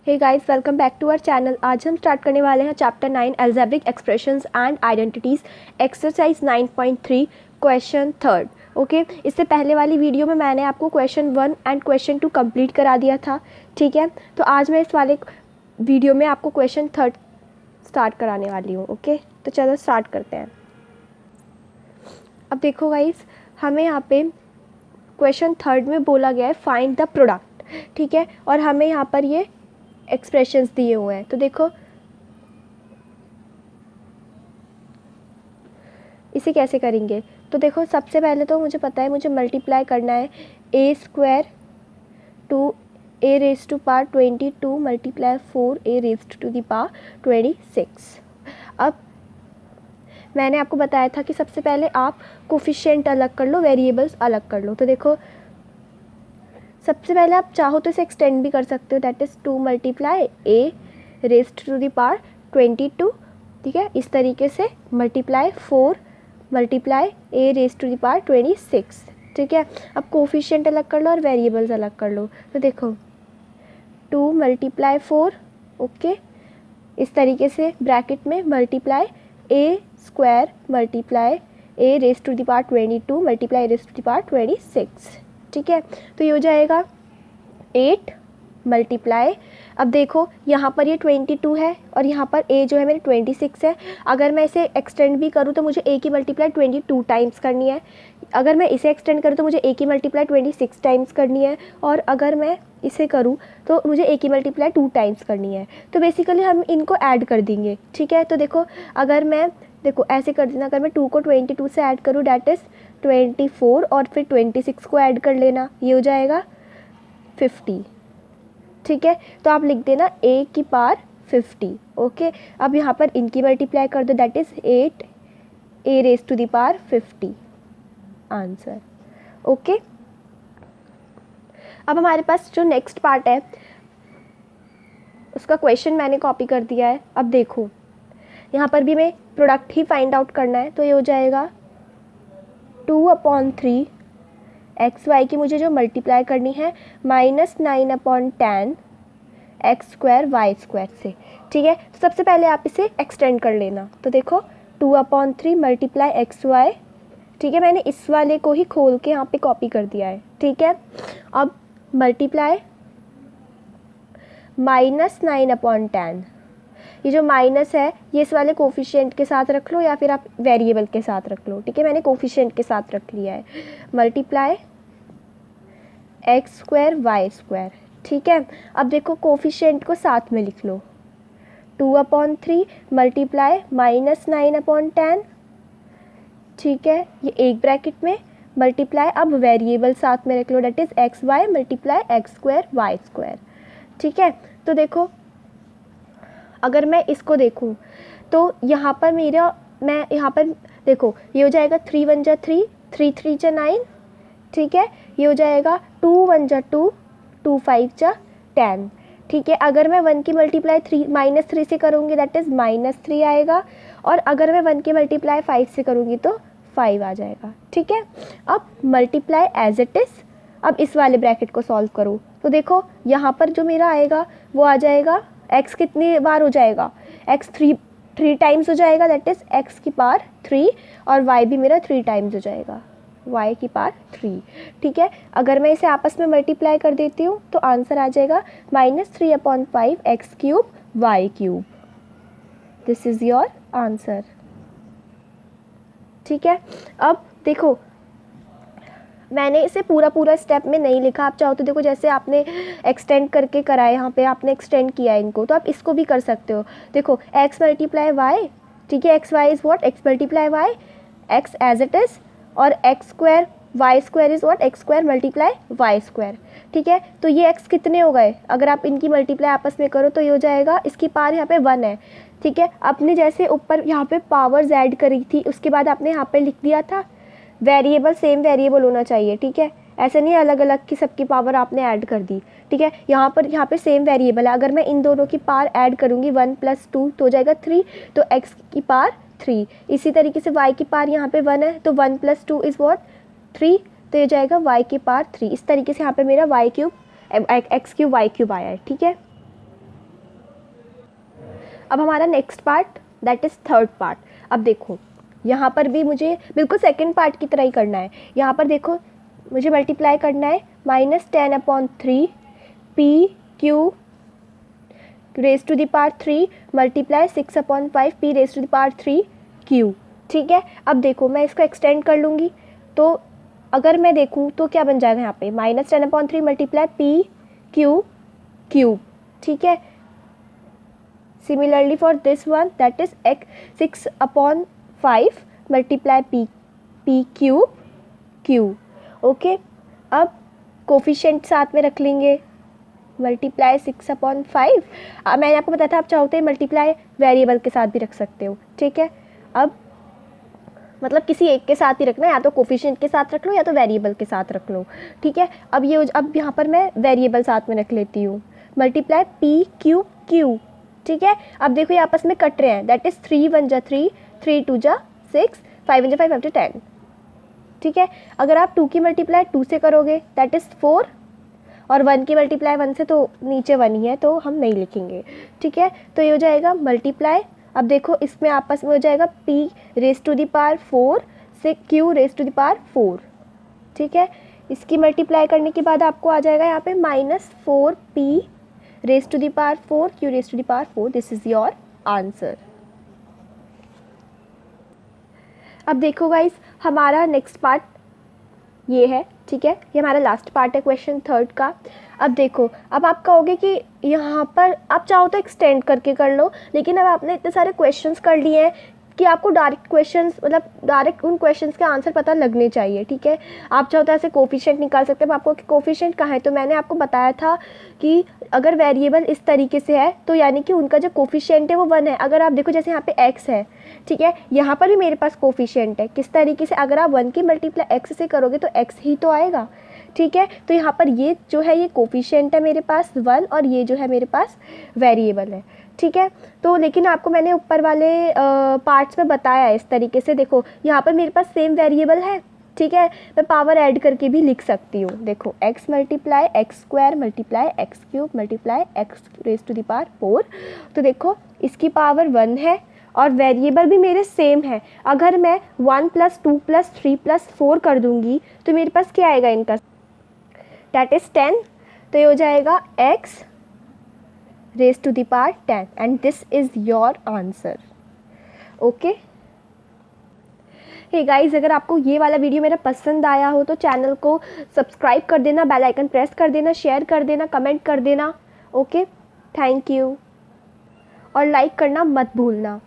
Hey guys, welcome back to our channel. आज हम start करने वाले हैं chapter 9 algebraic expressions and identities, exercise 9.3 question third. Okay, इससे पहले वाली वीडियो में मैंने आपको क्वेश्चन 1 एंड क्वेश्चन 2 कंप्लीट करा दिया था। ठीक है, तो आज मैं इस वाले वीडियो में आपको क्वेश्चन थर्ड स्टार्ट कराने वाली हूँ। ओके, तो चलो स्टार्ट करते हैं। अब देखो गाइस, हमें यहाँ पे क्वेश्चन थर्ड में बोला गया है फाइंड द प्रोडक्ट। ठीक है, और हमें यहाँ पर ये एक्सप्रेशंस दिए हुए हैं। तो देखो इसे कैसे करेंगे। तो देखो सबसे पहले तो मुझे पता है, मुझे मल्टीप्लाई करना है a square to a raise to power 22 multiply 4 a raise to the power 26। अब मैंने आपको बताया था कि सबसे पहले आप कोफिशिएंट अलग कर लो, वेरिएबल्स अलग कर लो। तो देखो सबसे पहले आप चाहो तो इसे एक्सटेंड भी कर सकते हो, that is 2 multiply a raised to the power 22। ठीक है, इस तरीके से multiply 4 multiply a raised to the power 26। ठीक है, अब कोफिशिएंट अलग कर लो और वेरिएबल्स अलग कर लो। तो देखो 2 मल्टीप्लाई 4, ओके, इस तरीके से ब्रैकेट में multiply a square multiply a raised to the power 22 multiply raised to the power 26। ठीक है, तो ये हो जाएगा 8 मल्टीप्लाई, अब देखो यहाँ पर ये 22 है और यहाँ पर a जो है मेरे 26 है। अगर मैं इसे एक्सटेंड भी करूँ तो मुझे a की मल्टीप्लाई 22 टाइम्स करनी है। अगर मैं इसे एक्सटेंड करूँ तो मुझे a की मल्टीप्लाई 26 टाइम्स करनी है, और अगर मैं इसे करूँ तो मुझे a की मल्टीप्लाई 2 टाइम्स करनी है। तो बेसिकली हम इनको ऐड कर देंगे। ठीक है, तो देखो अगर मैं ऐसे कर देना, अगर मैं 2 को 22 से ऐड करूँ डैट इज़ 24 और फिर 26 को ऐड कर लेना, ये हो जाएगा 50। ठीक है, तो आप लिख देना a की पावर 50। ओके, अब यहाँ पर इनकी मल्टीप्लाई कर दो, that is 8 a raise to the power 50 answer. Okay, अब हमारे पास जो नेक्स्ट पार्ट है उसका क्वेश्चन मैंने कॉपी कर दिया है। अब देखो यहाँ पर भी मैं प्रोडक्ट ही फाइंड आउट करना है, तो ये हो जाएगा 2/3 एक्स वाई की मुझे जो मल्टीप्लाई करनी है -9/10 एक्स स्क्वायर वाई स्क्वायर से। ठीक है, तो सबसे पहले आप इसे एक्सटेंड कर लेना। तो देखो 2/3 मल्टीप्लाई एक्स वाई। ठीक है, मैंने इस वाले को ही खोल के यहाँ पे कॉपी कर दिया है। ठीक है, अब मल्टीप्लाई -9/10, ये जो माइनस है ये इस वाले कोफिशिएंट के साथ रख लो या फिर आप वेरिएबल के साथ रख लो। ठीक है, मैंने कोफिशिएंट के साथ रख लिया है। Multiply x square y square. ठीक है, अब देखो कोफिशिएंट को साथ में लिख लो, 2/3 मल्टीप्लाई -9/10। ठीक है, ये एक ब्रैकेट में मल्टीप्लाई, अब वेरिएबल साथ में रख लो, that is x y multiply x square y square. ठीक है, तो देखो अगर मैं इसको देखूं तो यहाँ पर मैं यहाँ पर देखो ये हो जाएगा 3 1 जा 3, 3 3 जा 9। ठीक है, ये हो जाएगा 2 1 जा 2, 2 5 जा 10। ठीक है, अगर मैं 1 की मल्टीप्लाई -3 से करूँगी दैट इज़ -3 आएगा, और अगर मैं 1 की मल्टीप्लाई 5 से करूँगी तो 5 आ जाएगा। ठीक है, अब मल्टीप्लाई एज इट इज़। अब इस वाले ब्रैकेट को सॉल्व करो, तो देखो यहाँ पर जो मेरा आएगा वो आ जाएगा, x कितनी बार हो जाएगा, x 3 टाइम्स हो जाएगा, दैट इज़ x की पावर 3, और y भी मेरा 3 टाइम्स हो जाएगा, y की पावर 3। ठीक है, अगर मैं इसे आपस में मल्टीप्लाई कर देती हूँ तो आंसर आ जाएगा -3/5 x cube y cube. This is your answer. ठीक है, अब देखो मैंने इसे पूरा स्टेप में नहीं लिखा, आप चाहो तो देखो जैसे आपने एक्सटेंड करके करा है, यहाँ पे आपने एक्सटेंड किया है इनको, तो आप इसको भी कर सकते हो। देखो x मल्टीप्लाई वाई, ठीक है, x y is what, x multiply y, x as it is, और x square y square is what, x square multiply y square. ठीक है, तो ये x कितने हो गए, अगर आप इनकी मल्टीप्लाई आपस में करो तो ये हो जाएगा, इसकी पावर यहाँ पे 1 है। ठीक है, आपने जैसे ऊपर यहाँ पे पावर्स ऐड करी थी उसके बाद आपने यहाँ पे लिख दिया था वेरिएबल, सेम वेरिएबल होना चाहिए। ठीक है, ऐसे नहीं अलग अलग की सबकी पावर आपने ऐड कर दी। ठीक है, यहाँ पर सेम वेरिएबल है, अगर मैं इन दोनों की पावर ऐड करूँगी 1 + 2 तो हो जाएगा 3, तो x की पावर 3। इसी तरीके से y की पावर यहाँ पे 1 है, तो 1 + 2 इज़ व्हाट 3, तो ये जाएगा y की पावर 3। इस तरीके से यहाँ पे मेरा y cube x cube y cube आया है। ठीक है, अब हमारा next part that is third part. अब देखो यहाँ पर भी मुझे बिल्कुल सेकेंड पार्ट की तरह ही करना है। यहाँ पर देखो मुझे मल्टीप्लाई करना है -10/3 p q raised to the power 3 multiply 6/5 p raised to the power 3 q. ठीक है, अब देखो मैं इसको एक्सटेंड कर लूँगी, तो अगर मैं देखूँ तो क्या बन जाएगा यहाँ पे -10/3 मल्टीप्लाई पी क्यू क्यूब। ठीक है, similarly for this one that is 6/5 multiply P cube Q. Okay, अब कोफिशिएंट साथ में रख लेंगे, मल्टीप्लाई 6/5। मैंने आपको बताया था आप चाहते हैं मल्टीप्लाई वेरिएबल के साथ भी रख सकते हो। ठीक है, अब मतलब किसी एक के साथ ही रखना है, या तो कोफिशिएंट के साथ रख लो या तो वेरिएबल के साथ रख लो। ठीक है, अब यहाँ पर मैं वेरिएबल साथ में रख लेती हूँ, मल्टीप्लाई पी क्यू क्यू। ठीक है, अब देखो ये आपस में कट रहे हैं, दैट इज़ 3 1 जा 3, 3 2 जा 6, 5 1 जा 5, 5 जा 10। ठीक है, अगर आप 2 की मल्टीप्लाई 2 से करोगे दैट इज़ 4, और 1 की मल्टीप्लाई 1 से तो नीचे 1 ही है तो हम नहीं लिखेंगे। ठीक है, तो ये हो जाएगा मल्टीप्लाई, अब देखो इसमें आपस में हो जाएगा p raised to the power 4 से q raised to the power 4। ठीक है, इसकी मल्टीप्लाई करने के बाद आपको आ जाएगा यहाँ पे -4p raised to the power 4 q raised to the power 4। This is your answer. अब देखो गाइस हमारा नेक्स्ट पार्ट ये है। ठीक है, ये हमारा लास्ट पार्ट है क्वेश्चन थर्ड का। अब देखो, अब आप कहोगे कि यहाँ पर आप चाहो तो एक्सटेंड करके कर लो, लेकिन अब आपने इतने सारे क्वेश्चंस कर लिए हैं कि आपको डायरेक्ट क्वेश्चंस मतलब डायरेक्ट उन क्वेश्चंस के आंसर पता लगने चाहिए। ठीक है, आप चाहो तो ऐसे कोफिशिएंट निकाल सकते हैं। आपको कोफिशिएंट कहाँ है, तो मैंने आपको बताया था कि अगर वेरिएबल इस तरीके से है तो यानी कि उनका जो कोफिशिएंट है वो 1 है। अगर आप देखो जैसे यहाँ पे x है, ठीक है, यहाँ पर भी मेरे पास कोफिशिएंट है। किस तरीके से, अगर आप 1 की मल्टीप्लाई x से करोगे तो x ही तो आएगा। ठीक है, तो यहाँ पर ये जो है ये कोफिशिएंट है मेरे पास 1, और ये जो है मेरे पास वेरिएबल है। ठीक है, तो लेकिन आपको मैंने ऊपर वाले पार्ट्स में बताया है इस तरीके से। देखो यहाँ पर मेरे पास सेम वेरिएबल है। ठीक है, मैं पावर ऐड करके भी लिख सकती हूँ। देखो x multiply x square multiply x cube multiply x raised to the power 4। तो देखो इसकी पावर 1 है और वेरिएबल भी मेरे सेम है। अगर मैं 1 + 2 + 3 + 4 कर दूँगी तो मेरे पास क्या आएगा इनका, दैट इज़ 10। तो ये हो जाएगा x raised to the power 10 and this is your answer. Okay, hey guys, अगर आपको ये वाला वीडियो मेरा पसंद आया हो तो चैनल को सब्सक्राइब कर देना, बेल आइकन प्रेस कर देना, शेयर कर देना, कमेंट कर देना। ओके, थैंक यू, और लाइक करना मत भूलना।